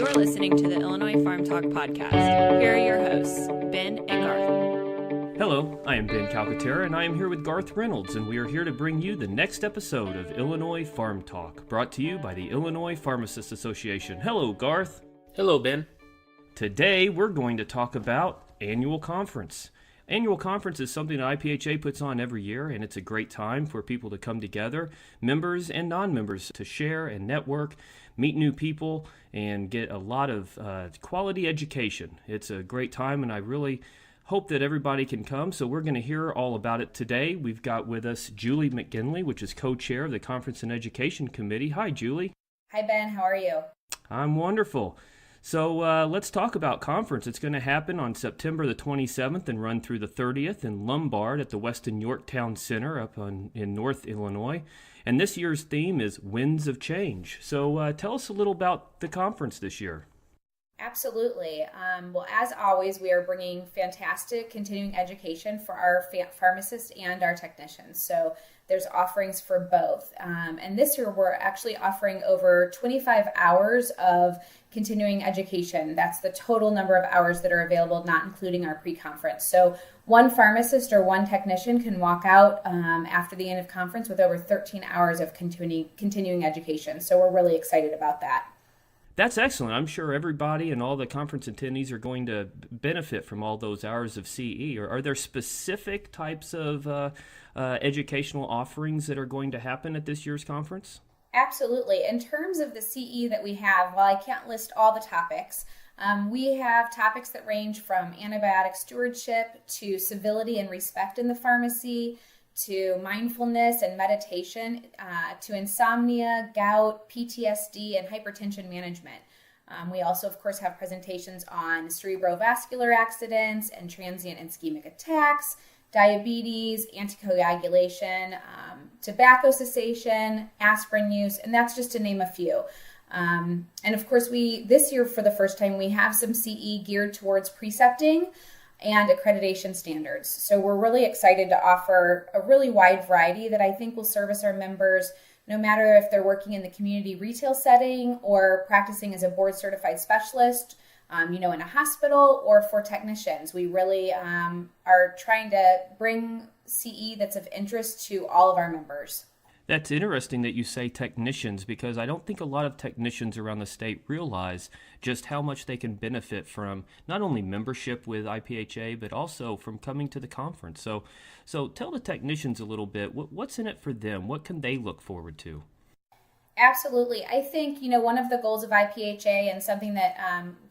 You're listening to the Illinois PharmTalk podcast. Here are your hosts, Ben and Garth. Hello, I am Ben Calcaterra, and I am here with Garth Reynolds, and we are here to bring you the next episode of Illinois PharmTalk, brought to you by the Illinois Pharmacists Association. Hello, Garth. Hello, Ben. Today, we're going to talk about annual conference. Annual conference is something that IPHA puts on every year, and it's a great time for people to come together, members and non-members, to share and network, meet new people, and get a lot of quality education. It's a great time, and I really hope that everybody can come, so we're going to hear all about it today. We've got with us Julie McGinley, which is co-chair of the Conference and Education Committee. Hi, Julie. Hi, Ben. How are you? I'm wonderful. So let's talk about conference. It's going to happen on September the 27th and run through the 30th in Lombard at the Weston Yorktown Center up in North Illinois. And this year's theme is Winds of Change. So tell us a little about the conference this year. Absolutely. Well, as always, we are bringing fantastic continuing education for our pharmacists and our technicians. So there's offerings for both. And this year, we're actually offering over 25 hours of continuing education. That's the total number of hours that are available, not including our pre-conference. So one pharmacist or one technician can walk out after the end of conference with over 13 hours of continuing education. So we're really excited about that. That's excellent. I'm sure everybody and all the conference attendees are going to benefit from all those hours of CE. Or are there specific types of educational offerings that are going to happen at this year's conference? Absolutely. In terms of the CE that we have, while I can't list all the topics, we have topics that range from antibiotic stewardship to civility and respect in the pharmacy, to mindfulness and meditation, to insomnia, gout, PTSD, and hypertension management. We also, of course, have presentations on cerebrovascular accidents and transient ischemic attacks, diabetes, anticoagulation, tobacco cessation, aspirin use, and that's just to name a few. And of course, this year, for the first time, we have some CE geared towards precepting and accreditation standards. So we're really excited to offer a really wide variety that I think will service our members, no matter if they're working in the community retail setting or practicing as a board certified specialist, in a hospital, or for technicians. We really are trying to bring CE that's of interest to all of our members. That's interesting that you say technicians, because I don't think a lot of technicians around the state realize just how much they can benefit from not only membership with IPHA, but also from coming to the conference. So tell the technicians a little bit, what's in it for them? What can they look forward to? Absolutely. I think, one of the goals of IPHA, and something that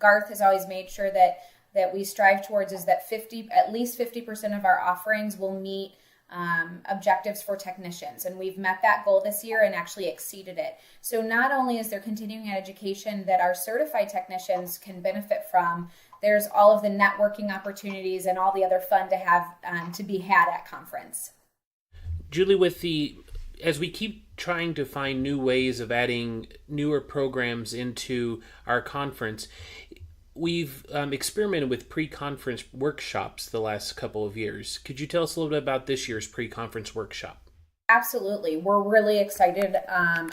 Garth has always made sure that we strive towards, is that at least 50% of our offerings will meet objectives for technicians. And we've met that goal this year and actually exceeded it. So not only is there continuing education that our certified technicians can benefit from, there's all of the networking opportunities and all the other fun to be had at conference. Julie, as we keep trying to find new ways of adding newer programs into our conference, we've experimented with pre-conference workshops the last couple of years. Could you tell us a little bit about this year's pre-conference workshop? Absolutely. We're really excited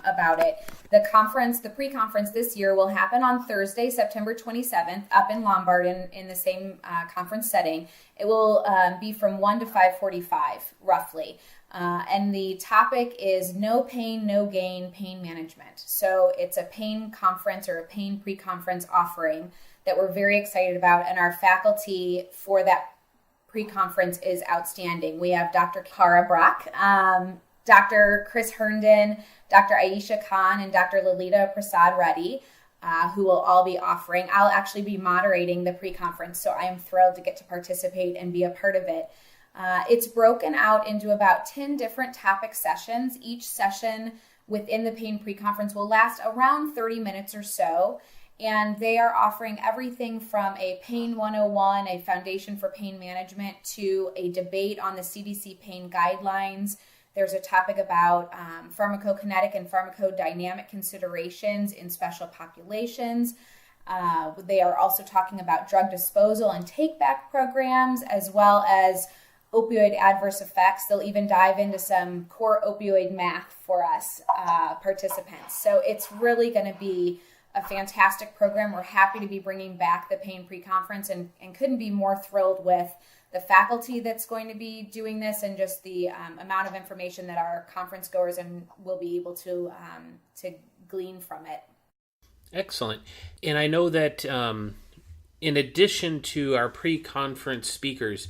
about it. The pre-conference this year will happen on Thursday, September 27th, up in Lombard in the same conference setting. It will be from 1 to 5:45, roughly. And the topic is No Pain, No Gain Pain Management. So it's a pain conference or a pain pre-conference offering that we're very excited about, and our faculty for that pre-conference is outstanding. We have Dr. Kara Brock, Dr. Chris Herndon, Dr. Aisha Khan, and Dr. Lalita Prasad Reddy, who will all be offering. I'll actually be moderating the pre-conference, so I am thrilled to get to participate and be a part of it. It's broken out into about 10 different topic sessions. Each session within the pain pre-conference will last around 30 minutes or so. And they are offering everything from a Pain 101, a foundation for pain management, to a debate on the CDC pain guidelines. There's a topic about pharmacokinetic and pharmacodynamic considerations in special populations. They are also talking about drug disposal and take-back programs, as well as opioid adverse effects. They'll even dive into some core opioid math for us participants. So it's really going to be a fantastic program. We're happy to be bringing back the Pain Pre-Conference and couldn't be more thrilled with the faculty that's going to be doing this and just the amount of information that our conference goers will be able to glean from it. Excellent. And I know that in addition to our pre-conference speakers,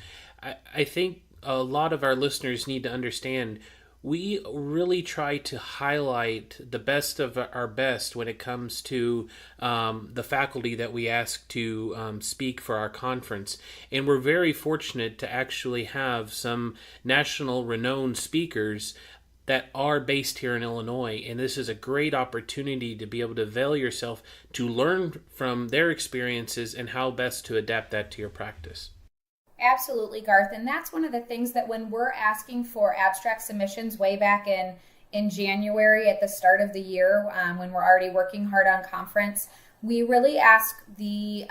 I think a lot of our listeners need to understand we really try to highlight the best of our best when it comes to the faculty that we ask to speak for our conference. And we're very fortunate to actually have some national renowned speakers that are based here in Illinois. And this is a great opportunity to be able to avail yourself to learn from their experiences and how best to adapt that to your practice. Absolutely, Garth. And that's one of the things that when we're asking for abstract submissions way back in January at the start of the year, when we're already working hard on conference, we really ask the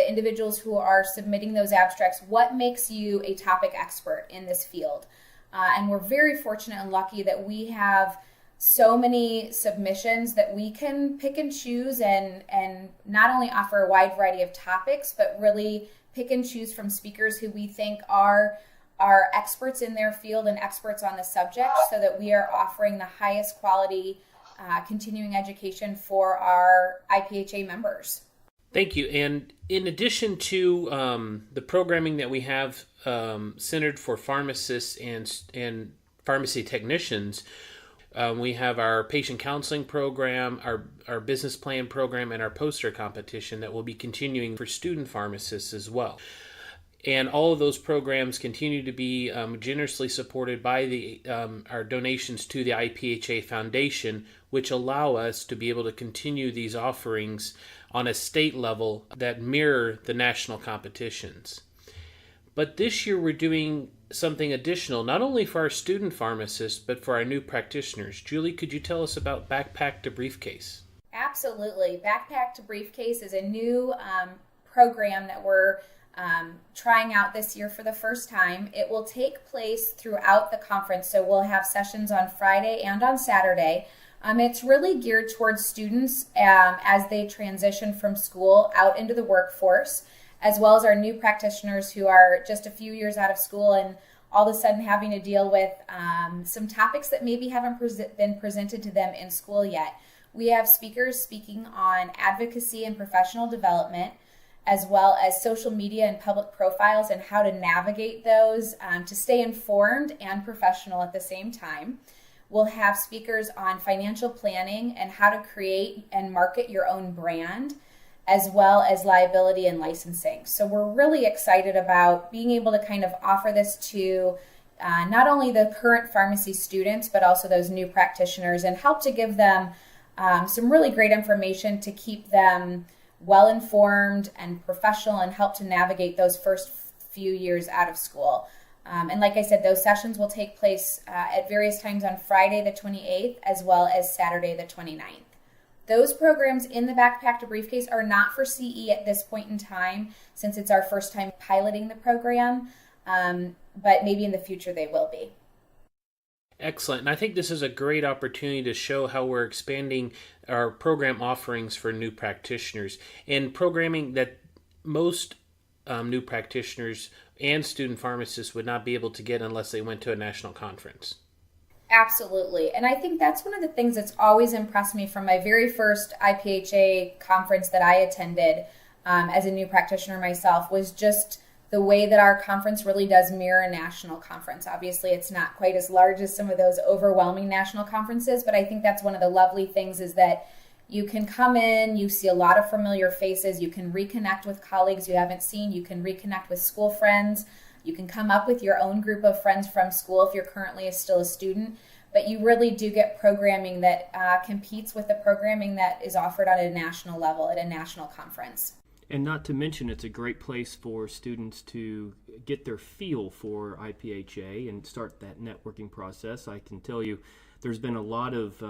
individuals who are submitting those abstracts, what makes you a topic expert in this field? And we're very fortunate and lucky that we have so many submissions that we can pick and choose and not only offer a wide variety of topics, but really pick and choose from speakers who we think are experts in their field and experts on the subject, so that we are offering the highest quality continuing education for our IPHA members. Thank you. And in addition to the programming that we have centered for pharmacists and pharmacy technicians, we have our patient counseling program, our business plan program, and our poster competition that will be continuing for student pharmacists as well. And all of those programs continue to be generously supported by our donations to the IPHA Foundation, which allow us to be able to continue these offerings on a state level that mirror the national competitions. But this year we're doing something additional, not only for our student pharmacists, but for our new practitioners. Julie, could you tell us about Backpack to Briefcase? Absolutely. Backpack to Briefcase is a new program that we're trying out this year for the first time. It will take place throughout the conference, so we'll have sessions on Friday and on Saturday. It's really geared towards students as they transition from school out into the workforce, as well as our new practitioners who are just a few years out of school and all of a sudden having to deal with some topics that maybe haven't been presented to them in school yet. We have speakers speaking on advocacy and professional development, as well as social media and public profiles and how to navigate those to stay informed and professional at the same time. We'll have speakers on financial planning and how to create and market your own brand, as well as liability and licensing. So we're really excited about being able to kind of offer this to not only the current pharmacy students, but also those new practitioners, and help to give them some really great information to keep them well-informed and professional and help to navigate those first few years out of school. And like I said, those sessions will take place at various times on Friday the 28th, as well as Saturday the 29th. Those programs in the Backpack to Briefcase are not for CE at this point in time, since it's our first time piloting the program, but maybe in the future they will be. Excellent. And I think this is a great opportunity to show how we're expanding our program offerings for new practitioners, and programming that most new practitioners and student pharmacists would not be able to get unless they went to a national conference. Absolutely. And I think that's one of the things that's always impressed me from my very first IPHA conference that I attended as a new practitioner myself, was just the way that our conference really does mirror a national conference. Obviously, it's not quite as large as some of those overwhelming national conferences, but I think that's one of the lovely things, is that you can come in, you see a lot of familiar faces, you can reconnect with colleagues you haven't seen, you can reconnect with school friends, you can come up with your own group of friends from school if you're currently still a student, but you really do get programming that competes with the programming that is offered on a national level at a national conference. And not to mention, it's a great place for students to get their feel for IPHA and start that networking process. I can tell you there's been a lot of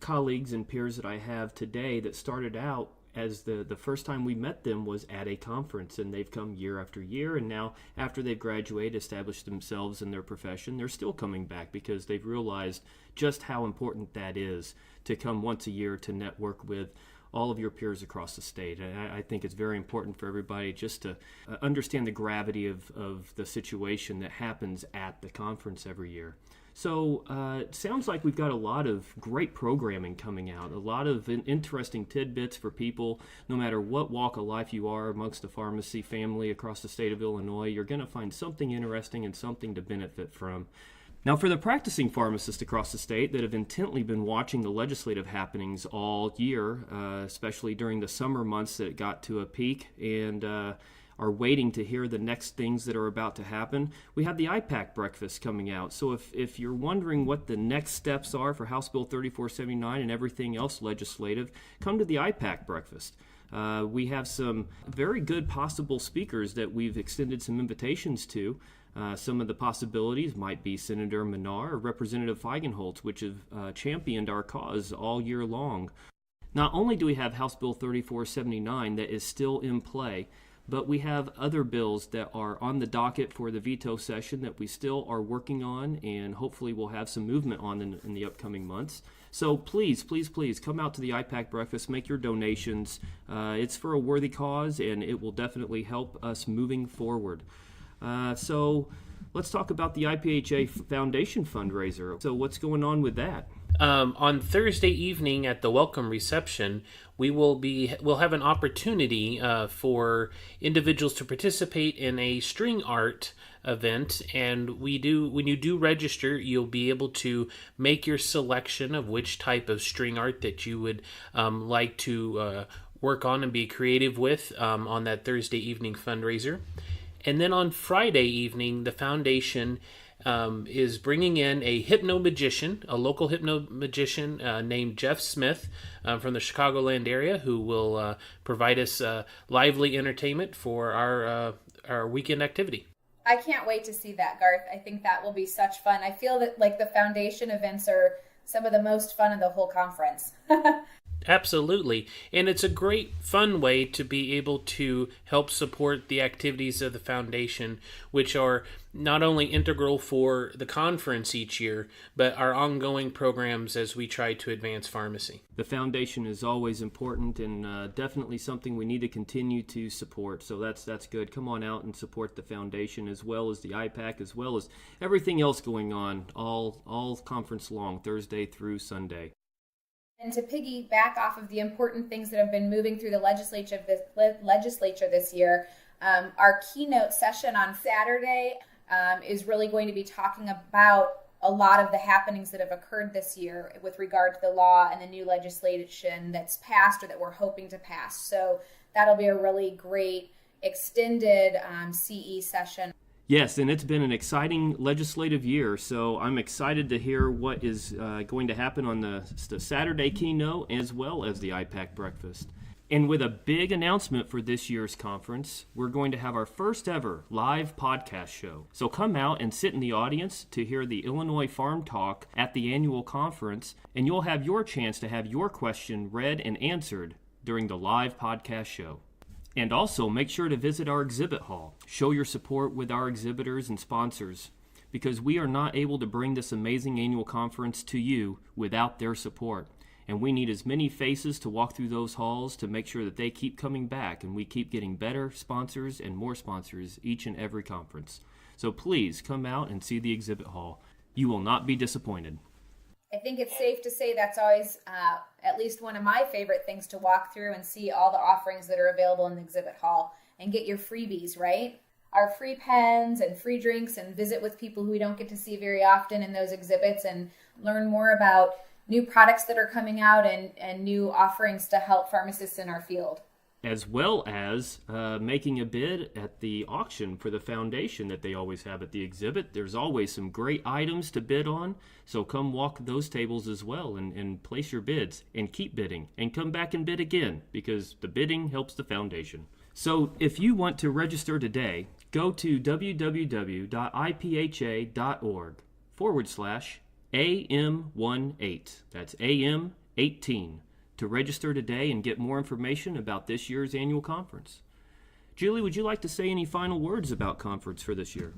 colleagues and peers that I have today that started out as the first time we met them was at a conference, and they've come year after year, and now after they've graduated, established themselves in their profession, they're still coming back because they've realized just how important that is to come once a year to network with all of your peers across the state. And I think it's very important for everybody just to understand the gravity of the situation that happens at the conference every year. So it sounds like we've got a lot of great programming coming out, a lot of interesting tidbits for people, no matter what walk of life you are amongst the pharmacy family across the state of Illinois. You're going to find something interesting and something to benefit from. Now, for the practicing pharmacists across the state that have intently been watching the legislative happenings all year, especially during the summer months that it got to a peak, and are waiting to hear the next things that are about to happen, we have the IPAC breakfast coming out. So if you're wondering what the next steps are for House Bill 3479 and everything else legislative, come to the IPAC breakfast. We have some very good possible speakers that we've extended some invitations to. Some of the possibilities might be Senator Menard or Representative Feigenholtz, which have championed our cause all year long. Not only do we have House Bill 3479 that is still in play, but we have other bills that are on the docket for the veto session that we still are working on, and hopefully we'll have some movement on in the upcoming months. So please, please, please come out to the IPAC breakfast, make your donations. It's for a worthy cause, and it will definitely help us moving forward. So let's talk about the IPHA Foundation fundraiser. So what's going on with that? On Thursday evening at the welcome reception, we'll have an opportunity for individuals to participate in a string art event, and when you do register, you'll be able to make your selection of which type of string art that you would like to work on and be creative with on that Thursday evening fundraiser. And then on Friday evening, the foundation is bringing in a local hypno-magician named Jeff Smith from the Chicagoland area, who will provide us lively entertainment for our weekend activity. I can't wait to see that, Garth. I think that will be such fun. I feel that like the foundation events are some of the most fun of the whole conference. Absolutely. And it's a great, fun way to be able to help support the activities of the foundation, which are not only integral for the conference each year, but our ongoing programs as we try to advance pharmacy. The foundation is always important and definitely something we need to continue to support. So that's good. Come on out and support the foundation as well as the IPAC, as well as everything else going on all conference long, Thursday through Sunday. And to piggyback off of the important things that have been moving through the legislature this year, our keynote session on Saturday is really going to be talking about a lot of the happenings that have occurred this year with regard to the law and the new legislation that's passed or that we're hoping to pass. So that'll be a really great extended CE session. Yes, and it's been an exciting legislative year, so I'm excited to hear what is going to happen on the Saturday keynote as well as the IPAC breakfast. And with a big announcement for this year's conference, we're going to have our first ever live podcast show. So come out and sit in the audience to hear the Illinois PharmTalk at the annual conference, and you'll have your chance to have your question read and answered during the live podcast show. And also make sure to visit our exhibit hall. Show your support with our exhibitors and sponsors, because we are not able to bring this amazing annual conference to you without their support. And we need as many faces to walk through those halls to make sure that they keep coming back and we keep getting better sponsors and more sponsors each and every conference. So please come out and see the exhibit hall. You will not be disappointed. I think it's safe to say that's always at least one of my favorite things to walk through and see all the offerings that are available in the exhibit hall and get your freebies, right? Our free pens and free drinks, and visit with people who we don't get to see very often in those exhibits and learn more about new products that are coming out and new offerings to help pharmacists in our field. As well as making a bid at the auction for the foundation that they always have at the exhibit. There's always some great items to bid on, so come walk those tables as well and place your bids and keep bidding and come back and bid again, because the bidding helps the foundation. So if you want to register today, go to www.ipha.org/AM18. That's AM18. to register today and get more information about this year's annual conference. Julie, would you like to say any final words about conference for this year?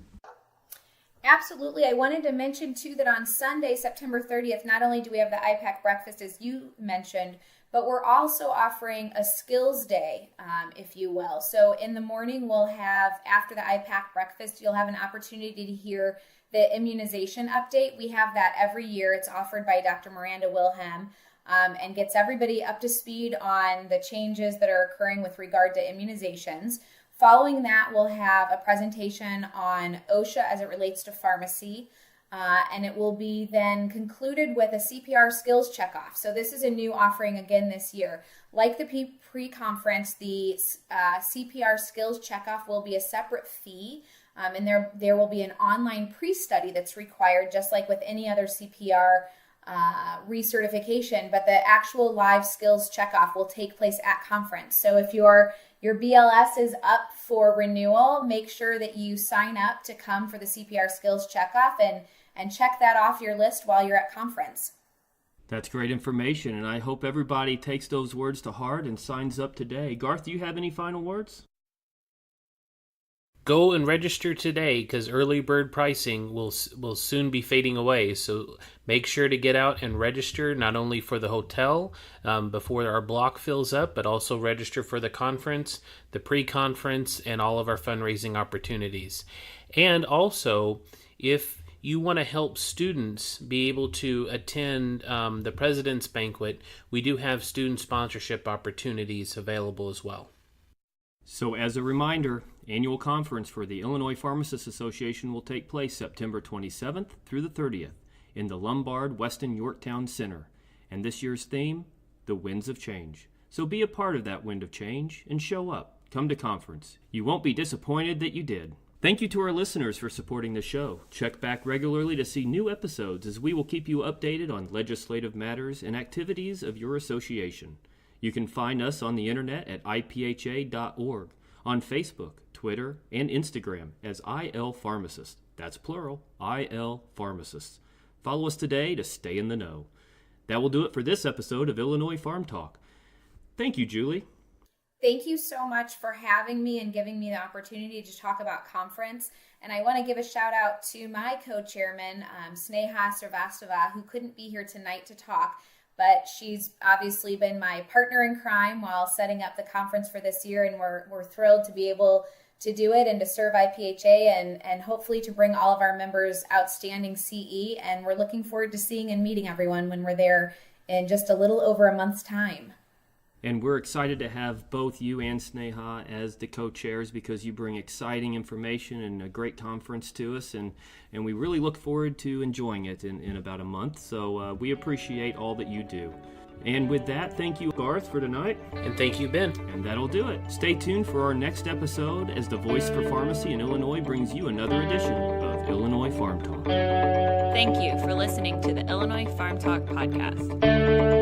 Absolutely. I wanted to mention, too, that on Sunday, September 30th, not only do we have the IPAC breakfast, as you mentioned, But we're also offering a skills day, if you will. So in the morning, we'll have, after the IPAC breakfast, you'll have an opportunity to hear the immunization update. We have that every year. It's offered by Dr. Miranda Wilhelm, and gets everybody up to speed on the changes that are occurring with regard to immunizations. Following that, we'll have a presentation on OSHA as it relates to pharmacy. And it will be then concluded with a CPR skills checkoff. So this is a new offering again this year. Like the pre-conference, the CPR skills checkoff will be a separate fee, and there will be an online pre-study that's required, just like with any other CPR recertification, but the actual live skills checkoff will take place at conference. So if your BLS is up for renewal, make sure that you sign up to come for the CPR skills checkoff and check that off your list while you're at conference. That's great information, and I hope everybody takes those words to heart and signs up today. Garth, do you have any final words? Go and register today, because early bird pricing will soon be fading away. So make sure to get out and register, not only for the hotel before our block fills up, but also register for the conference, the pre-conference, and all of our fundraising opportunities. And also, if you want to help students be able to attend the President's Banquet, we do have student sponsorship opportunities available as well. So as a reminder, annual conference for the Illinois Pharmacists Association will take place September 27th through the 30th in the Lombard Weston Yorktown Center. And this year's theme, the Winds of Change. So be a part of that wind of change and show up. Come to conference. You won't be disappointed that you did. Thank you to our listeners for supporting the show. Check back regularly to see new episodes, as we will keep you updated on legislative matters and activities of your association. You can find us on the internet at ipha.org, on Facebook, Twitter, and Instagram as IL Pharmacists. That's plural, IL Pharmacists. Follow us today to stay in the know. That will do it for this episode of Illinois Farm Talk. Thank you, Julie. Thank you so much for having me and giving me the opportunity to talk about conference. And I want to give a shout out to my co-chairman, Sneha Srivastava, who couldn't be here tonight to talk, but she's obviously been my partner in crime while setting up the conference for this year, and we're thrilled to be able to do it and to serve IPHA and hopefully to bring all of our members outstanding CE. And we're looking forward to seeing and meeting everyone when we're there in just a little over a month's time. And we're excited to have both you and Sneha as the co-chairs, because you bring exciting information and a great conference to us, and we really look forward to enjoying it in about a month. So we appreciate all that you do. And with that, thank you, Garth, for tonight. And thank you, Ben. And that'll do it. Stay tuned for our next episode as the Voice for Pharmacy in Illinois brings you another edition of Illinois Farm Talk. Thank you for listening to the Illinois Farm Talk podcast.